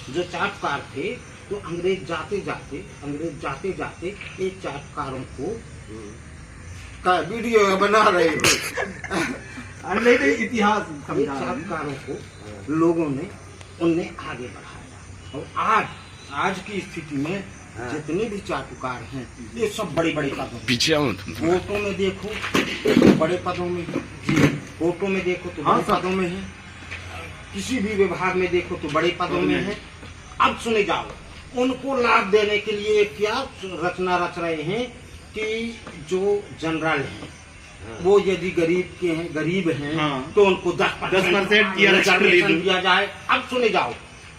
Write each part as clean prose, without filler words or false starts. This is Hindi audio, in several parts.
जो चाटुकार थे, तो अंग्रेज जाते जाते एक चाटुकारों को का वीडियो बना रहे थे। नहीं इतिहास चाटुकारों को लोगों ने उनने आगे बढ़ाया, और आज की स्थिति में जितने भी चाटुकार हैं ये सब बड़े बड़े पदों में, कोर्टों में देखो तो बड़े पदों में है, कोर्टों में देखो तो बड़े पदों में है, किसी भी विभाग में देखो तो बड़े पदों में है। अब सुने जाओ, उनको लाभ देने के लिए क्या रचना रच रहे हैं कि जो जनरल हैं वो यदि गरीब हैं तो उनको 10% दिया जाए। अब सुने जाओ,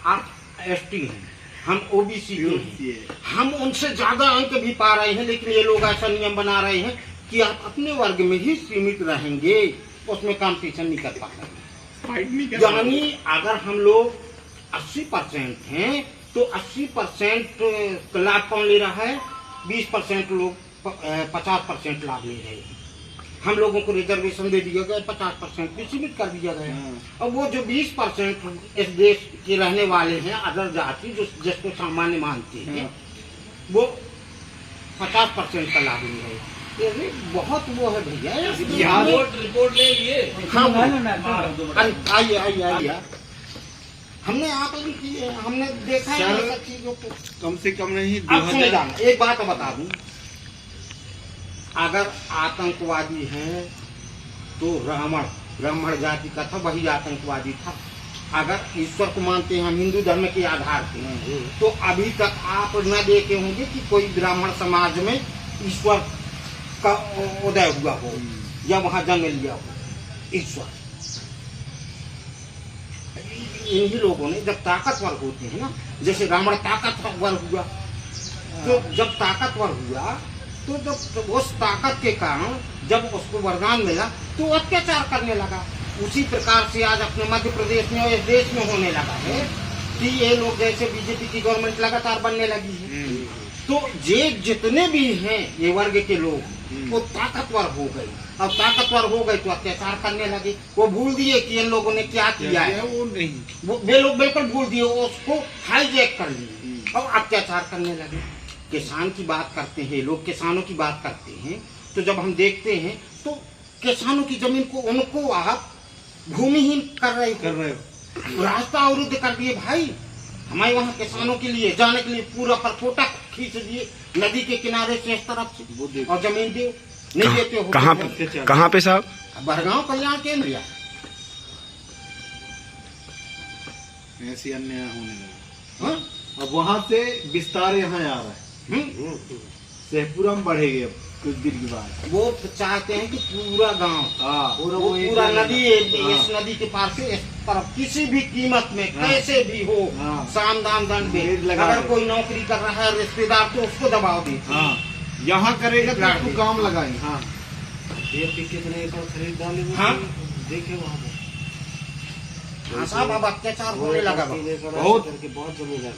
आप ST हैं, हम OBC के हैं, हम उनसे ज्यादा अंक भी पा रहे हैं, लेकिन ये लोग ऐसा नियम बना रहे हैं कि आप अपने वर्ग में ही सीमित रहेंगे, उसमें कंपटीशन नहीं कर पा रहे। यानी अगर हम लोग 80% हैं तो 80% लाभ कौन ले रहा है? 20% लोग 50% लाभ ले रहे हैं। हम लोगों को रिजर्वेशन दे दिया गया, 50% भी सीमित कर दिया गया। और वो जो 20% इस देश के रहने वाले हैं, अदर जाति जो जिसको सामान्य मानते हैं, वो 50% का लाभ ले रहे हैं। ये बहुत वो है भैया, रिपोर्ट ले लिए। आइए हमने आकलन किए, हमने देखा है चीजों को। कम से कम नहीं, अब सुने जाना, एक बात बता दूं, अगर आतंकवादी हैं तो ब्राह्मण जाति का था, वही आतंकवादी था। अगर ईश्वर को मानते हैं हम हिंदू धर्म के आधार पे, तो अभी तक आप न देखे होंगे कि कोई ब्राह्मण समाज में ईश्वर का उदय हुआ हो या वहां जन्म लिया हो। ईश्वर इन्हीं लोगों ने, जब ताकतवर होते हैं ना, जैसे रावण ताकतवर हुआ, तो जब ताकतवर हुआ तो जब उस ताकत के कारण जब उसको वरदान मिला तो अत्याचार करने लगा। उसी प्रकार से आज अपने मध्य प्रदेश में और इस देश में होने लगा है कि ये लोग जैसे बीजेपी की गवर्नमेंट लगातार बनने लगी है, तो ये जितने भी हैं ये वर्ग के लोग वो ताकतवर हो गए, अब ताकतवर हो गए तो अत्याचार करने लगे। वो भूल दिए कि इन लोगों ने क्या किया है, वे लोग बिल्कुल भूल दिए, उसको हाईजैक कर लिए और अत्याचार करने लगे। किसान की बात करते हैं लोग, किसानों की बात करते हैं, तो जब हम देखते हैं तो किसानों की जमीन को उनको आप भूमिहीन कर रहे हो, रास्ता अवरुद्ध कर दिए भाई। हमारे वहाँ किसानों के लिए जाने के लिए पूरा परकोटा खींच दिए नदी के किनारे से इस तरफ से, और जमीन दे नहीं देते हो। कहाँ पे साहब? बड़गांव कल्याण केंद्र। ऐसी अन्याय होने लगा। अब वहाँ से विस्तार यहाँ आ रहा है, शेखपुरा में बढ़ेगी अब कुछ दिन के बाद। वो चाहते हैं कि पूरा गांव, पूरा नदी, इस नदी के पार से इस तरफ किसी भी कीमत में कैसे भी हो, साम दाम दंड दे। अगर कोई नौकरी कर रहा है रिश्तेदार तो उसको दबाव दे, यहाँ करेगा तो आपको काम लगाएंगे। कितने एकड़ खरीद डालेंगे? देखे वहाँ साहब अब अत्याचार होने लगा बहुत जमीन है।